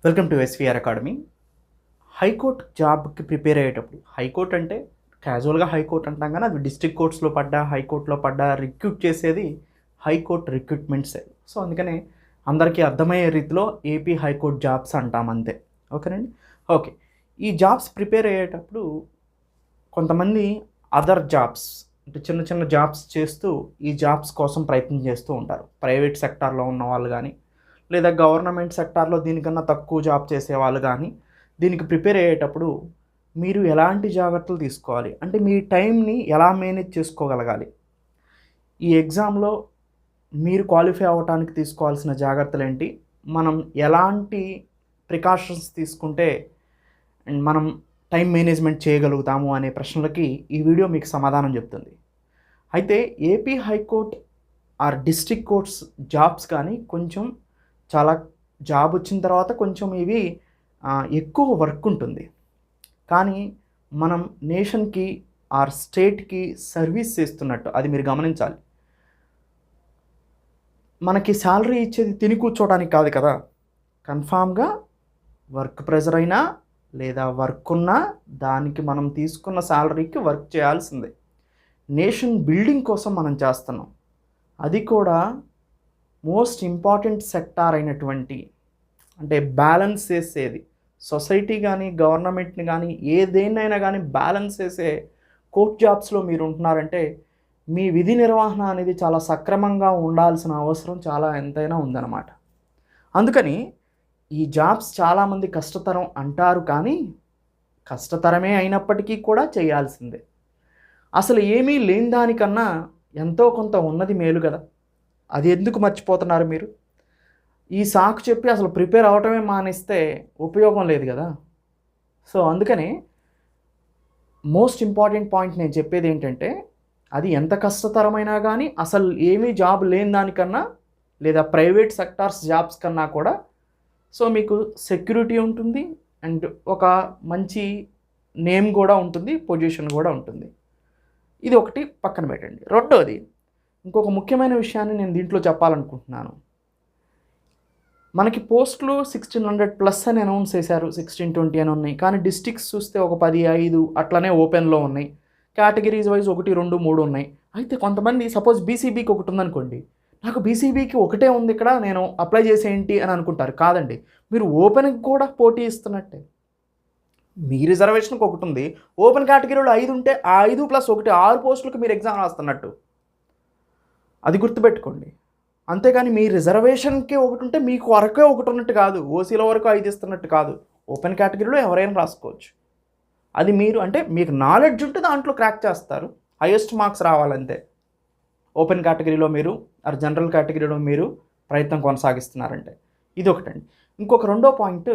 Welcome to SVR academy. High court జాబ్కి prepare అయ్యేటప్పుడు high court అంటే క్యాజువల్గా హైకోర్టు అంటాం, కానీ అది డిస్ట్రిక్ట్ కోర్ట్స్లో పడ్డా హైకోర్టులో పడ్డా రిక్రూట్ చేసేది హైకోర్టు రిక్రూట్మెంట్ సెల్. సో అందుకనే అందరికీ అర్థమయ్యే రీతిలో ఏపీ హైకోర్టు జాబ్స్ అంటాం అంతే. ఓకేనండి. ఓకే, ఈ జాబ్స్ ప్రిపేర్ అయ్యేటప్పుడు కొంతమంది అదర్ జాబ్స్ అంటే చిన్న చిన్న జాబ్స్ చేస్తూ ఈ జాబ్స్ కోసం ప్రయత్నం చేస్తూ ఉంటారు. ప్రైవేట్ సెక్టార్లో ఉన్న వాళ్ళు కానీ, లేదా గవర్నమెంట్ సెక్టార్లో దీనికన్నా తక్కువ జాబ్ చేసే వాళ్ళు కానీ దీనికి ప్రిపేర్ అయ్యేటప్పుడు మీరు ఎలాంటి జాగ్రత్తలు తీసుకోవాలి, అంటే మీ టైంని ఎలా మేనేజ్ చేసుకోగలగాలి, ఈ ఎగ్జామ్లో మీరు క్వాలిఫై అవ్వడానికి తీసుకోవాల్సిన జాగ్రత్తలు ఏంటి, మనం ఎలాంటి ప్రికాషన్స్ తీసుకుంటే మనం టైం మేనేజ్మెంట్ చేయగలుగుతాము అనే ప్రశ్నలకి ఈ వీడియో మీకు సమాధానం చెప్తుంది. అయితే AP high court or district courts jobs కానీ కొంచెం చాలా జాబ్ వచ్చిన తర్వాత కొంచెం ఇవి ఎక్కువ వర్క్ ఉంటుంది, కానీ మనం నేషన్కి ఆర్ స్టేట్కి సర్వీస్ చేస్తున్నట్టు అది మీరు గమనించాలి. మనకి శాలరీ ఇచ్చేది తిని కూర్చోవడానికి కాదు కదా, కన్ఫామ్గా వర్క్ ప్రెజర్ అయినా లేదా వర్క్ ఉన్నా దానికి మనం తీసుకున్న శాలరీకి వర్క్ చేయాల్సిందే. నేషన్ బిల్డింగ్ కోసం మనం చేస్తున్నాం, అది కూడా మోస్ట్ ఇంపార్టెంట్ సెక్టార్ అయినటువంటి, అంటే బ్యాలెన్స్ చేసేది సొసైటీ కానీ గవర్నమెంట్ని కానీ ఏదేనైనా కానీ బ్యాలెన్స్ చేసే కోర్ట్ జాబ్స్లో మీరు ఉంటున్నారంటే మీ విధి నిర్వహణ అనేది చాలా సక్రమంగా ఉండాల్సిన అవసరం చాలా ఎంతైనా ఉందన్నమాట. అందుకని ఈ జాబ్స్ చాలామంది కష్టతరం అంటారు, కానీ కష్టతరమే అయినప్పటికీ కూడా చేయాల్సిందే. అసలు ఏమీ లేని దానికన్నా ఎంతో కొంత ఉన్నది మేలు కదా, అది ఎందుకు మర్చిపోతున్నారు మీరు? ఈ సాకు చెప్పి అసలు ప్రిపేర్ అవటమే మానేస్తే ఉపయోగం లేదు కదా. సో అందుకని మోస్ట్ ఇంపార్టెంట్ పాయింట్ నేను చెప్పేది ఏంటంటే, అది ఎంత కష్టతరమైనా కానీ అసలు ఏమీ జాబ్ లేని దానికన్నా లేదా ప్రైవేట్ సెక్టార్స్ జాబ్స్ కన్నా కూడా సో మీకు సెక్యూరిటీ ఉంటుంది అండ్ ఒక మంచి నేమ్ కూడా ఉంటుంది, పొజిషన్ కూడా ఉంటుంది. ఇది ఒకటి పక్కన పెట్టండి. రెండోది, ఇంకొక ముఖ్యమైన విషయాన్ని నేను దీంట్లో చెప్పాలనుకుంటున్నాను. మనకి పోస్టులు 1600+ అని అనౌన్స్ చేశారు, 1620 అని ఉన్నాయి, కానీ డిస్ట్రిక్ట్స్ చూస్తే ఒక 10, 5 అట్లనే ఓపెన్లో ఉన్నాయి. కేటగిరీస్ వైజ్ 1, 2, 3 ఉన్నాయి. అయితే కొంతమంది సపోజ్ బీసీబీకి ఒకటి ఉందనుకోండి, నాకు బీసీబీకి ఒకటే ఉంది ఇక్కడ, నేను అప్లై చేసేంటి అని అనుకుంటారు. కాదండి, మీరు ఓపెన్కి కూడా పోటీ ఇస్తున్నట్టే. మీ రిజర్వేషన్కి ఒకటి ఉంది, ఓపెన్ కేటగిరీలో 5 ఉంటే ఆ 5 + 1 6 పోస్టులకు మీరు ఎగ్జామ్ రాస్తున్నట్టు, అది గుర్తుపెట్టుకోండి. అంతేగాని మీ రిజర్వేషన్కి ఒకటి ఉంటే మీకు వరకే ఒకటి ఉన్నట్టు కాదు, ఓసీల వరకు 5 ఇస్తున్నట్టు కాదు. ఓపెన్ కేటగిరీలో ఎవరైనా రాసుకోవచ్చు. అది మీరు అంటే మీకు నాలెడ్జ్ ఉంటే దాంట్లో క్రాక్ చేస్తారు, హైయెస్ట్ మార్క్స్ రావాలంతే. ఓపెన్ కేటగిరీలో మీరు ఆర్ జనరల్ కేటగిరీలో మీరు ప్రయత్నం కొనసాగిస్తున్నారంటే ఇది ఒకటండి. ఇంకొక రెండో పాయింట్,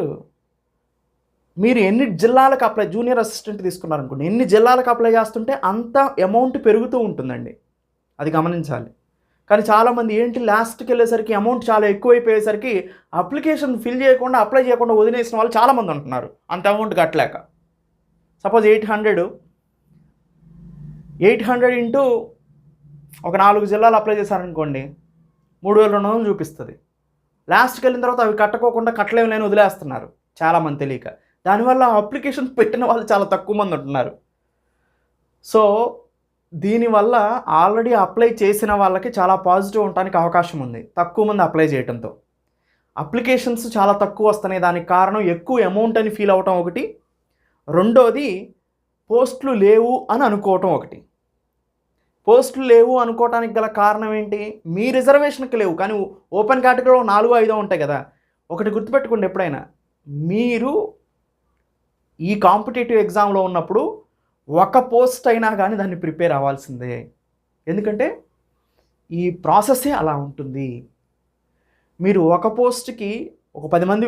మీరు ఎన్ని జిల్లాలకు అప్లై, జూనియర్ అసిస్టెంట్ తీసుకున్నారనుకోండి, ఎన్ని జిల్లాలకు అప్లై చేస్తుంటే అంత అమౌంట్ పెరుగుతూ ఉంటుందండి, అది గమనించాలి. కానీ చాలామంది ఏంటి లాస్ట్కి వెళ్ళేసరికి అమౌంట్ చాలా ఎక్కువైపోయేసరికి అప్లికేషన్ ఫిల్ చేయకుండా అప్లై చేయకుండా వదిలేసిన వాళ్ళు చాలామంది ఉంటున్నారు, అంత అమౌంట్ కట్టలేక. సపోజ్ 800 ఇంటూ ఒక 4 జిల్లాలు అప్లై చేశారనుకోండి, 3200 చూపిస్తుంది. లాస్ట్కి వెళ్ళిన తర్వాత అవి కట్టకోకుండా కట్టలేము లేని వదిలేస్తున్నారు చాలామంది తెలియక. దానివల్ల అప్లికేషన్ పెట్టిన వాళ్ళు చాలా తక్కువ మంది ఉంటున్నారు. సో దీనివల్ల ఆల్రెడీ అప్లై చేసిన వాళ్ళకి చాలా పాజిటివ్ ఉండడానికి అవకాశం ఉంది, తక్కువ మంది అప్లై చేయడంతో. అప్లికేషన్స్ చాలా తక్కువ వస్తున్నాయి, దానికి కారణం ఎక్కువ అమౌంట్ అని ఫీల్ అవ్వటం ఒకటి, రెండోది పోస్టులు లేవు అని అనుకోవటం ఒకటి. పోస్టులు లేవు అనుకోవటానికి గల కారణం ఏంటి? మీ రిజర్వేషన్కి లేవు, కానీ ఓపెన్ కేటగిరీలో 4, 5 ఉంటాయి కదా. ఒకటి గుర్తుపెట్టుకోండి, ఎప్పుడైనా మీరు ఈ కాంపిటేటివ్ ఎగ్జామ్లో ఉన్నప్పుడు ఒక పోస్ట్ అయినా కానీ దాన్ని ప్రిపేర్ అవ్వాల్సిందే, ఎందుకంటే ఈ ప్రాసెస్సే అలా ఉంటుంది. మీరు ఒక పోస్ట్కి ఒక 10 మంది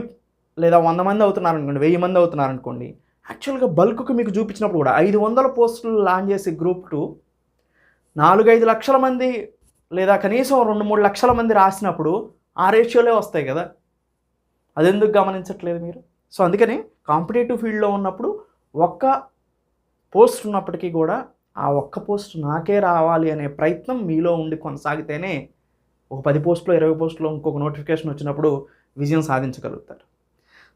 లేదా 100 మంది అవుతున్నారనుకోండి, 1000 మంది అవుతున్నారనుకోండి, యాక్చువల్గా బల్క్కి మీకు చూపించినప్పుడు కూడా 500 పోస్టులు లాంచ్ చేసి గ్రూప్ 2 4-5 లక్షల మంది లేదా కనీసం 2-3 లక్షల మంది రాసినప్పుడు ఆ రేషియోలే వస్తాయి కదా, అదెందుకు గమనించట్లేదు మీరు? సో అందుకని కాంపిటేటివ్ ఫీల్డ్లో ఉన్నప్పుడు ఒక్క పోస్ట్ ఉన్నప్పటికీ కూడా ఆ ఒక్క పోస్ట్ నాకే రావాలి అనే ప్రయత్నం మీలో ఉండి కొనసాగితేనే ఒక 10 పోస్టులో 20 పోస్టులో ఇంకొక నోటిఫికేషన్ వచ్చినప్పుడు విజయం సాధించగలుగుతారు.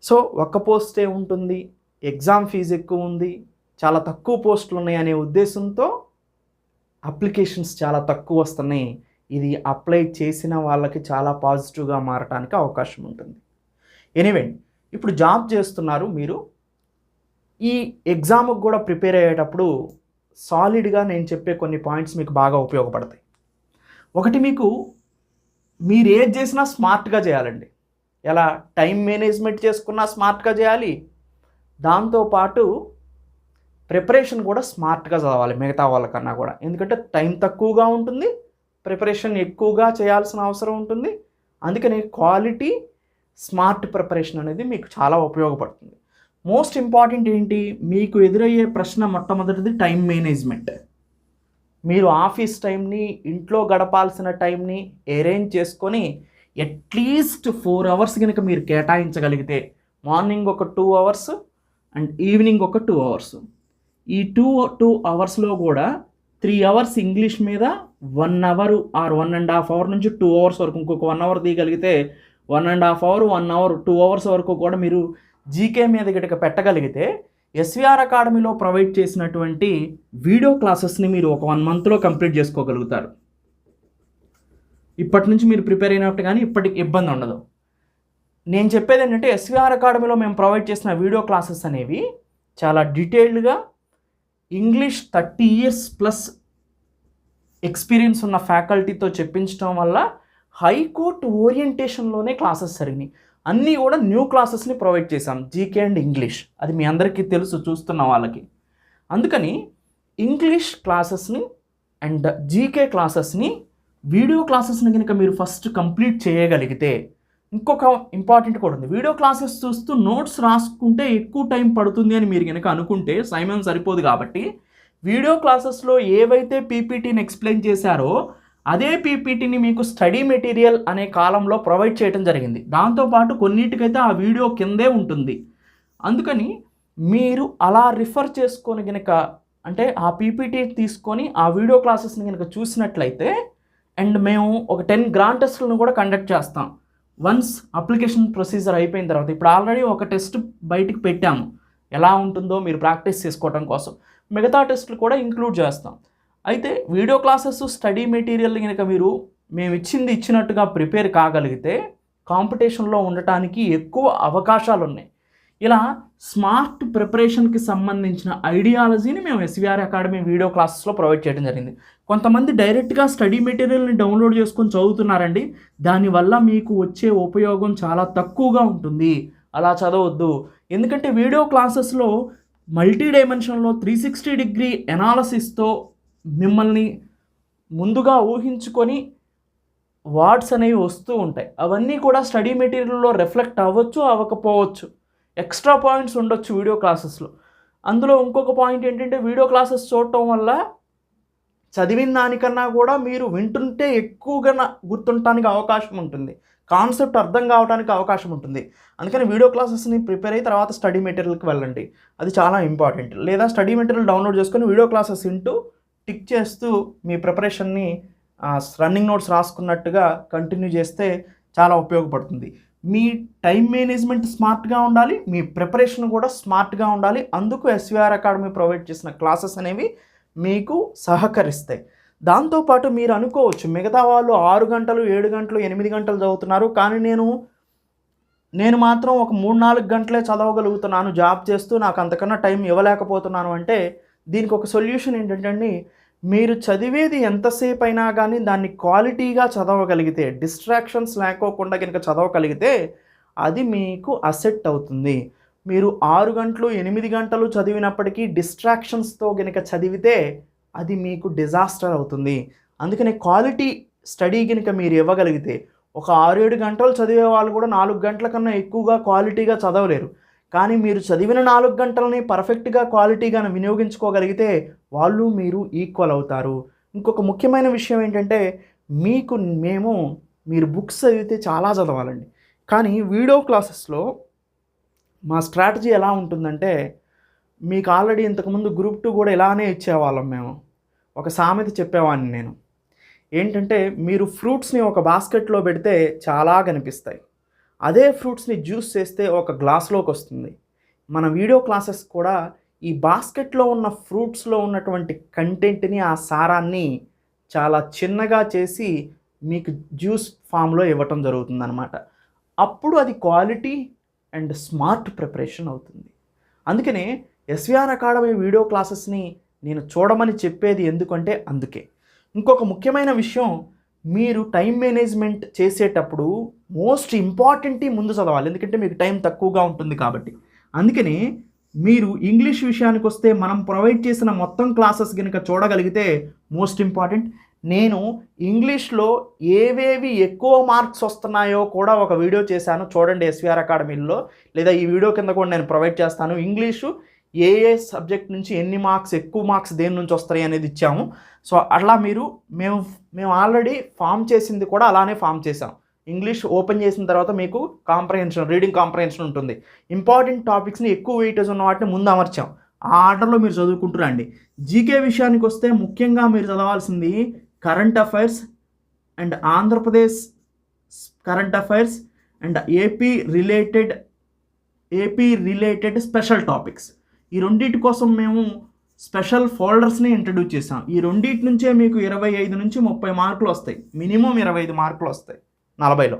సో ఒక్క పోస్టే ఉంటుంది, ఎగ్జామ్ ఫీజు ఎక్కువ ఉంది, చాలా తక్కువ పోస్టులు ఉన్నాయి అనే ఉద్దేశంతో అప్లికేషన్స్ చాలా తక్కువ వస్తున్నాయి. ఇది అప్లై చేసిన వాళ్ళకి చాలా పాజిటివ్గా మారడానికి అవకాశం ఉంటుంది. ఎనీవే, ఇప్పుడు జాబ్ చేస్తున్నారు మీరు, ఈ ఎగ్జామ్కి కూడా ప్రిపేర్ అయ్యేటప్పుడు సాలిడ్గా నేను చెప్పే కొన్ని పాయింట్స్ మీకు బాగా ఉపయోగపడతాయి. ఒకటి, మీరు ఏది చేసినా స్మార్ట్గా చేయాలండి. ఎలా? టైం మేనేజ్మెంట్ చేసుకున్నా స్మార్ట్గా చేయాలి, దాంతోపాటు ప్రిపరేషన్ కూడా స్మార్ట్గా చదవాలి మిగతా వాళ్ళకన్నా కూడా. ఎందుకంటే టైం తక్కువగా ఉంటుంది, ప్రిపరేషన్ ఎక్కువగా చేయాల్సిన అవసరం ఉంటుంది. అందుకని క్వాలిటీ స్మార్ట్ ప్రిపరేషన్ అనేది మీకు చాలా ఉపయోగపడుతుంది. మోస్ట్ ఇంపార్టెంట్ ఏంటి, మీకు ఎదురయ్యే ప్రశ్న మొట్టమొదటిది టైం మేనేజ్మెంట్. మీరు ఆఫీస్ టైంని, ఇంట్లో గడపాల్సిన టైంని అరేంజ్ చేసుకొని అట్లీస్ట్ 4 అవర్స్ కనుక మీరు కేటాయించగలిగితే, మార్నింగ్ ఒక 2 అవర్స్ అండ్ ఈవినింగ్ ఒక 2 అవర్స్, ఈ 2 అవర్స్లో కూడా 3 అవర్స్ ఇంగ్లీష్ మీద, 1 అవర్ ఆర్ 1.5 అవర్ నుంచి 2 అవర్స్ వరకు ఇంకొక 1 అవర్ తీయగలిగితే 1.5 అవర్, 1 అవర్, 2 అవర్స్ వరకు కూడా మీరు జీకే మీద గట్టిగా పెట్టగలిగితే, ఎస్విఆర్ అకాడమీలో ప్రొవైడ్ చేసినటువంటి వీడియో క్లాసెస్ని మీరు ఒక 1 మంత్లో కంప్లీట్ చేసుకోగలుగుతారు. ఇప్పటి నుంచి మీరు ప్రిపేర్ అయినట్టు కానీ ఇప్పటికి ఇబ్బంది ఉండదు. నేను చెప్పేది ఏంటంటే, ఎస్విఆర్ అకాడమీలో మేము ప్రొవైడ్ చేసిన వీడియో క్లాసెస్ అనేవి చాలా డీటెయిల్డ్గా ఇంగ్లీష్ 30 years ప్లస్ ఎక్స్పీరియన్స్ ఉన్న ఫ్యాకల్టీతో చెప్పించడం వల్ల హైకోర్టు ఓరియంటేషన్లోనే క్లాసెస్ జరిగినాయి. అన్నీ కూడా న్యూ క్లాసెస్ని ప్రొవైడ్ చేశాం, జీకే అండ్ ఇంగ్లీష్. అది మీ అందరికీ తెలుసు చూస్తున్న వాళ్ళకి. అందుకని ఇంగ్లీష్ క్లాసెస్ని అండ్ జీకే క్లాసెస్ని, వీడియో క్లాసెస్ని కనుక మీరు ఫస్ట్ కంప్లీట్ చేయగలిగితే, ఇంకొక ఇంపార్టెంట్ కూడా ఉంది. వీడియో క్లాసెస్ చూస్తూ నోట్స్ రాసుకుంటే ఎక్కువ టైం పడుతుంది అని మీరు కనుక అనుకుంటే సమయం సరిపోదు. కాబట్టి వీడియో క్లాసెస్లో ఏవైతే పీపీటీని ఎక్స్ప్లెయిన్ చేశారో అదే పీపీటీని మీకు స్టడీ మెటీరియల్ అనే కాలంలో ప్రొవైడ్ చేయడం జరిగింది. దాంతోపాటు కొన్నిటికైతే ఆ వీడియో కిందే ఉంటుంది. అందుకని మీరు అలా రిఫర్ చేసుకొని కనుక, అంటే ఆ పీపీటీ తీసుకొని ఆ వీడియో క్లాసెస్ని కనుక చూసినట్లయితే, అండ్ మేము ఒక 10 గ్రాండ్ టెస్టులను కూడా కండక్ట్ చేస్తాం వన్స్ అప్లికేషన్ ప్రొసీజర్ అయిపోయిన తర్వాత. ఇప్పుడు ఆల్రెడీ ఒక టెస్ట్ బయటికి పెట్టాము, ఎలా ఉంటుందో మీరు ప్రాక్టీస్ చేసుకోవడం కోసం. మిగతా టెస్టులు కూడా ఇంక్లూడ్ చేస్తాం. అయితే వీడియో క్లాసెస్, స్టడీ మెటీరియల్ కనుక మీరు మేము ఇచ్చినట్టుగా ప్రిపేర్ కాగలిగితే కాంపిటీషన్లో ఉండటానికి ఎక్కువ అవకాశాలు ఉన్నాయి. ఇలా స్మార్ట్ ప్రిపరేషన్కి సంబంధించిన ఐడియాలజీని మేము ఎస్విఆర్ అకాడమీ వీడియో క్లాసెస్లో ప్రొవైడ్ చేయడం జరిగింది. కొంతమంది డైరెక్ట్గా స్టడీ మెటీరియల్ని డౌన్లోడ్ చేసుకొని చదువుతున్నారండి. దానివల్ల మీకు వచ్చే ఉపయోగం చాలా తక్కువగా ఉంటుంది. అలా చదవద్దు. ఎందుకంటే వీడియో క్లాసెస్లో మల్టీ డైమెన్షన్లో 360 degree ఎనాలసిస్తో మిమ్మల్ని ముందుగా ఊహించుకొని వర్డ్స్ అనేవి వస్తూ ఉంటాయి. అవన్నీ కూడా స్టడీ మెటీరియల్లో రిఫ్లెక్ట్ అవ్వచ్చు, అవ్వకపోవచ్చు. ఎక్స్ట్రా పాయింట్స్ ఉండొచ్చు వీడియో క్లాసెస్లో. అందులో ఇంకొక పాయింట్ ఏంటంటే, వీడియో క్లాసెస్ చూడటం వల్ల చదివిన దానికన్నా కూడా మీరు వింటుంటే ఎక్కువగా గుర్తుండటానికి అవకాశం ఉంటుంది, కాన్సెప్ట్ అర్థం కావడానికి అవకాశం ఉంటుంది. అందుకని వీడియో క్లాసెస్ని ప్రిపేర్ అయ్యి తర్వాత స్టడీ మెటీరియల్కి వెళ్ళండి, అది చాలా ఇంపార్టెంట్. లేదా స్టడీ మెటీరియల్ డౌన్లోడ్ చేసుకొని వీడియో క్లాసెస్ వింటూ టిక్ చేస్తూ మీ ప్రిపరేషన్ని రన్నింగ్ నోట్స్ రాసుకున్నట్టుగా కంటిన్యూ చేస్తే చాలా ఉపయోగపడుతుంది. మీ టైం మేనేజ్మెంట్ స్మార్ట్గా ఉండాలి, మీ ప్రిపరేషన్ కూడా స్మార్ట్గా ఉండాలి. అందుకు ఎస్విఆర్ అకాడమీ ప్రొవైడ్ చేసిన క్లాసెస్ అనేవి మీకు సహకరిస్తాయి. దాంతోపాటు మీరు అనుకోవచ్చు, మిగతా వాళ్ళు 6 గంటలు, 7 గంటలు, 8 గంటలు చదువుతున్నారు, కానీ నేను మాత్రం ఒక 3-4 గంటలే చదవగలుగుతున్నాను జాబ్ చేస్తూ, నాకు అంతకన్నా టైం ఇవ్వలేకపోతున్నాను అంటే, దీనికి ఒక సొల్యూషన్ ఏంటంటే, మీరు చదివేది ఎంతసేపు అయినా కానీ దాన్ని క్వాలిటీగా చదవగలిగితే, డిస్ట్రాక్షన్స్ లేకోకుండా కనుక చదవగలిగితే అది మీకు అసెట్ అవుతుంది. మీరు 6 గంటలు, 8 గంటలు చదివినప్పటికీ డిస్ట్రాక్షన్స్తో కనుక చదివితే అది మీకు డిజాస్టర్ అవుతుంది. అందుకని క్వాలిటీ స్టడీ కనుక మీరు ఇవ్వగలిగితే, ఒక 6-7 గంటలు చదివే వాళ్ళు కూడా 4 గంటల కన్నా ఎక్కువగా క్వాలిటీగా చదవలేరు. కానీ మీరు చదివిన 4 గంటలని పర్ఫెక్ట్గా క్వాలిటీగా వినియోగించుకోగలిగితే మీరు ఈక్వల్ అవుతారు. ఇంకొక ముఖ్యమైన విషయం ఏంటంటే, మీరు బుక్స్ చదివితే చాలా చదవాలండి, కానీ వీడియో క్లాసెస్లో మా స్ట్రాటజీ ఎలా ఉంటుందంటే, మీకు ఆల్రెడీ ఇంతకుముందు గ్రూప్ 2 కూడా ఇలానే ఇచ్చేవాళ్ళం. మేము ఒక సామెత చెప్పేవాడిని నేను, ఏంటంటే, మీరు ఫ్రూట్స్ని ఒక బాస్కెట్లో పెడితే చాలా కనిపిస్తాయి, అదే ఫ్రూట్స్ని జ్యూస్ చేస్తే ఒక గ్లాస్లోకి వస్తుంది. మన వీడియో క్లాసెస్ కూడా ఈ బాస్కెట్లో ఉన్న ఫ్రూట్స్లో ఉన్నటువంటి కంటెంట్ని, ఆ సారాన్ని చాలా చిన్నగా చేసి మీకు జ్యూస్ ఫామ్లో ఇవ్వటం జరుగుతుందన్నమాట. అప్పుడు అది క్వాలిటీ అండ్ స్మార్ట్ ప్రిపరేషన్ అవుతుంది. అందుకనే ఎస్విఆర్ అకాడమీ వీడియో క్లాసెస్ని నేను చూడమని చెప్పేది ఎందుకంటే అందుకే. ఇంకొక ముఖ్యమైన విషయం, మీరు టైం మేనేజ్మెంట్ చేసేటప్పుడు మోస్ట్ ఇంపార్టెంట్ ముందు చదవాలి. ఎందుకంటే మీకు టైం తక్కువగా ఉంటుంది కాబట్టి. అందుకని మీరు ఇంగ్లీష్ విషయానికి వస్తే మనం ప్రొవైడ్ చేసిన మొత్తం క్లాసెస్ కనుక చూడగలిగితే మోస్ట్ ఇంపార్టెంట్. నేను ఇంగ్లీష్లో ఏవేవి ఎక్కువ మార్క్స్ వస్తున్నాయో కూడా ఒక వీడియో చేశాను, చూడండి ఎస్విఆర్ అకాడమీలో, లేదా ఈ వీడియో కింద కూడా నేను ప్రొవైడ్ చేస్తాను. ఇంగ్లీషు ఏ సబ్జెక్ట్ నుంచి ఎన్ని మార్క్స్, ఎక్కువ మార్క్స్ దేని నుంచి వస్తాయి అనేది ఇచ్చాము. సో అట్లా మేము ఆల్రెడీ ఫామ్ చేసింది కూడా అలానే ఫామ్ చేసాం. ఇంగ్లీష్ ఓపెన్ చేసిన తర్వాత మీకు కాంప్రహెన్షన్, రీడింగ్ కాంప్రహెన్షన్ ఉంటుంది. ఇంపార్టెంట్ టాపిక్స్ని ఎక్కువ వెయిటేజ్ ఉన్న వాటిని ముందు అమర్చాం. ఆ ఆర్డర్లో మీరు చదువుకుంటూ రండి. జీకే విషయానికి వస్తే ముఖ్యంగా మీరు చదవాల్సింది current affairs and Andhra Pradesh current affairs and AP related special topics. ఈ రెండింటి కోసం మేము స్పెషల్ ఫోల్డర్స్ని ఇంట్రడ్యూస్ చేసాం. ఈ రెండింటి నుంచే మీకు 25 నుంచి 30 మార్కులు వస్తాయి. మినిమం 25 మార్కులు వస్తాయి 40లో.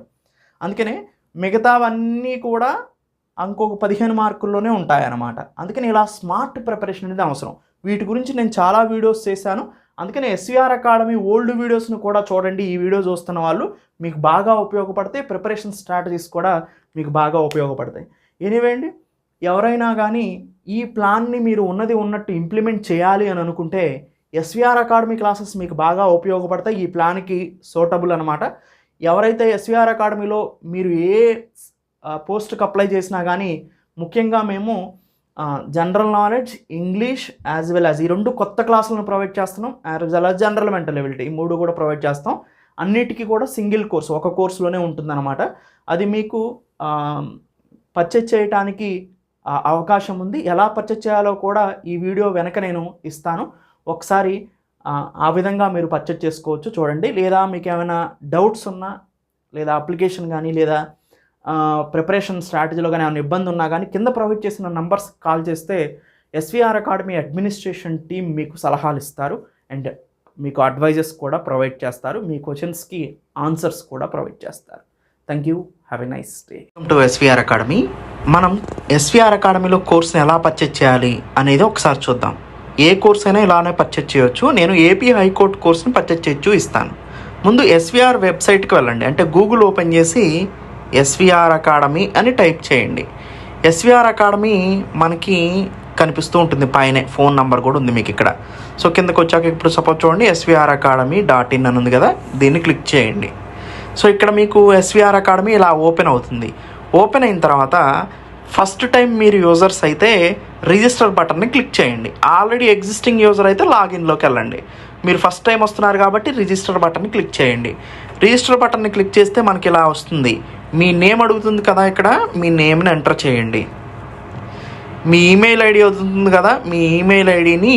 అందుకనే మిగతావన్నీ కూడా ఇంకొక 15 మార్కుల్లోనే ఉంటాయన్నమాట. అందుకని ఇలా స్మార్ట్ ప్రిపరేషన్ అనేది అవసరం. వీటి గురించి నేను చాలా వీడియోస్ చేశాను. అందుకని ఎస్విఆర్ అకాడమీ ఓల్డ్ వీడియోస్ను కూడా చూడండి. ఈ వీడియో చూస్తున్న వాళ్ళు మీకు బాగా ఉపయోగపడతాయి. ప్రిపరేషన్ స్ట్రాటజీస్ కూడా మీకు బాగా ఉపయోగపడతాయి. ఎనీవే అండి, ఎవరైనా కానీ ఈ ప్లాన్ని మీరు ఉన్నది ఉన్నట్టు ఇంప్లిమెంట్ చేయాలి అని అనుకుంటే ఎస్విఆర్ అకాడమీ క్లాసెస్ మీకు బాగా ఉపయోగపడతాయి. ఈ ప్లాన్కి సూటబుల్ అనమాట. ఎవరైతే ఎస్విఆర్ అకాడమీలో మీరు ఏ పోస్ట్కి అప్లై చేసినా కానీ ముఖ్యంగా మేము general knowledge, English as well as ఈ 2 కొత్త క్లాసులను ప్రొవైడ్ చేస్తున్నాం. As well as general mental ability, ఈ 3 కూడా ప్రొవైడ్ చేస్తాం. అన్నిటికీ కూడా సింగిల్ కోర్స్, ఒక కోర్సులోనే ఉంటుందన్నమాట. అది మీకు పర్చేజ్ చేయడానికి అవకాశం ఉంది. ఎలా పర్చేజ్ చేయాలో కూడా ఈ వీడియో వెనక నేను ఇస్తాను. ఒకసారి ఆ విధంగా మీరు పర్చేజ్ చేసుకోవచ్చు, చూడండి. లేదా మీకు ఏమైనా డౌట్స్ ఉన్నా, లేదా అప్లికేషన్ కానీ, లేదా ప్రిపరేషన్ స్ట్రాటజీలో కానీ ఏమైనా ఇబ్బంది ఉన్నా కానీ కింద ప్రొవైడ్ చేసిన నంబర్స్ కాల్ చేస్తే ఎస్విఆర్ అకాడమీ అడ్మినిస్ట్రేషన్ టీమ్ మీకు సలహాలు ఇస్తారు అండ్ మీకు అడ్వైజెస్ కూడా ప్రొవైడ్ చేస్తారు. మీ క్వశ్చన్స్కి ఆన్సర్స్ కూడా ప్రొవైడ్ చేస్తారు. Thank you. Have a nice day. Welcome to SVR academy. మనం ఎస్విఆర్ అకాడమీలో కోర్స్ని ఎలా పర్చేజ్ చేయాలి అనేది ఒకసారి చూద్దాం. ఏ కోర్స్ అయినా ఇలానే పర్చేజ్ చేయొచ్చు. నేను ఏపీ హైకోర్టు కోర్స్ని పర్చేజ్ చేయొచ్చు ఇస్తాను. ముందు ఎస్విఆర్ వెబ్సైట్కి వెళ్ళండి. అంటే గూగుల్ ఓపెన్ చేసి ఎస్విఆర్ అకాడమీ అని టైప్ చేయండి. ఎస్విఆర్ అకాడమీ మనకి కనిపిస్తూ ఉంటుంది, పైనే ఫోన్ నెంబర్ కూడా ఉంది మీకు ఇక్కడ. సో కిందకు వచ్చాక ఇప్పుడు సపోజ్ చూడండి, SVRacademy.in అని ఉంది కదా, దీన్ని క్లిక్ చేయండి. సో ఇక్కడ మీకు ఎస్విఆర్ అకాడమీ ఇలా ఓపెన్ అవుతుంది. ఓపెన్ అయిన తర్వాత ఫస్ట్ టైం మీరు యూజర్స్ అయితే రిజిస్టర్ బటన్ని క్లిక్ చేయండి. ఆల్రెడీ ఎగ్జిస్టింగ్ యూజర్ అయితే లాగిన్లోకి వెళ్ళండి. మీరు ఫస్ట్ టైం వస్తున్నారు కాబట్టి రిజిస్టర్ బటన్ని క్లిక్ చేయండి. రిజిస్టర్ బటన్ని క్లిక్ చేస్తే మనకి ఇలా వస్తుంది. మీ నేమ్ అడుగుతుంది కదా, ఇక్కడ మీ నేమ్ని ఎంటర్ చేయండి. మీ ఈమెయిల్ ఐడి అవుతుంది కదా, మీ ఈమెయిల్ ఐడిని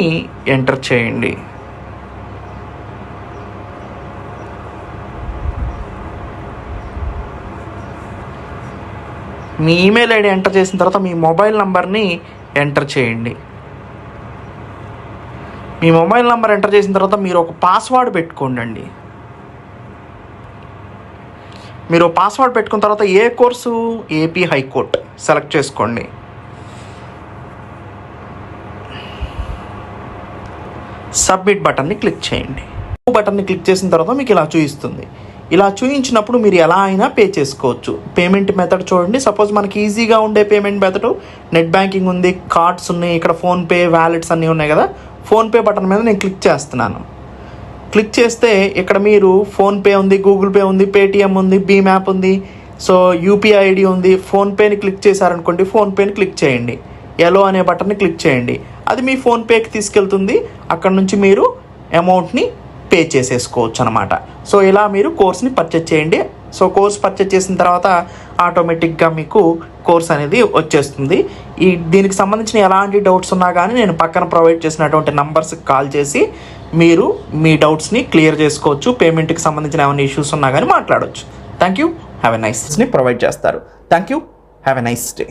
ఎంటర్ చేయండి. మీ ఈమెయిల్ ఐడి ఎంటర్ చేసిన తర్వాత మీ మొబైల్ నంబర్ని ఎంటర్ చేయండి. మీ మొబైల్ నెంబర్ ఎంటర్ చేసిన తర్వాత మీరు ఒక పాస్వర్డ్ పెట్టుకోండి. మీరు పాస్వర్డ్ పెట్టుకున్న తర్వాత ఏ కోర్సు, ఏపీ హైకోర్టు సెలెక్ట్ చేసుకోండి. సబ్మిట్ బటన్ని క్లిక్ చేయండి. బటన్ని క్లిక్ చేసిన తర్వాత మీకు ఇలా చూపిస్తుంది. ఇలా చూపించినప్పుడు మీరు ఎలా అయినా పే చేసుకోవచ్చు. పేమెంట్ మెథడ్ చూడండి. సపోజ్ మనకి ఈజీగా ఉండే పేమెంట్ మెథడ్ నెట్ బ్యాంకింగ్ ఉంది, కార్డ్స్ ఉన్నాయి, ఇక్కడ ఫోన్పే, వ్యాలెట్స్ అన్నీ ఉన్నాయి కదా. ఫోన్పే బటన్ మీద నేను క్లిక్ చేస్తున్నాను. క్లిక్ చేస్తే ఇక్కడ మీరు ఫోన్పే ఉంది, గూగుల్ పే ఉంది, పేటిఎం ఉంది, భీమ్ యాప్ ఉంది, సో యూపీఐ ఐడి ఉంది. ఫోన్పేని క్లిక్ చేశారనుకోండి, ఫోన్పేని క్లిక్ చేయండి. ఎలో అనే బటన్ని క్లిక్ చేయండి. అది మీ ఫోన్పేకి తీసుకెళ్తుంది. అక్కడ నుంచి మీరు అమౌంట్ని పే చేసేసుకోవచ్చు అనమాట. సో ఇలా మీరు కోర్స్ని పర్చేజ్ చేయండి. సో కోర్స్ పర్చేజ్ చేసిన తర్వాత ఆటోమేటిక్గా మీకు కోర్స్ అనేది వచ్చేస్తుంది. దీనికి సంబంధించిన ఎలాంటి డౌట్స్ ఉన్నా కానీ నేను పక్కన ప్రొవైడ్ చేసినటువంటి నంబర్స్కి కాల్ చేసి మీరు మీ డౌట్స్ని క్లియర్ చేసుకోవచ్చు. పేమెంట్కి సంబంధించిన ఏమైనా ఇష్యూస్ ఉన్నా కానీ మాట్లాడవచ్చు. Thank you. హ్యావ్ ఎ నైస్ని ప్రొవైడ్ చేస్తారు. Thank you, have a nice day.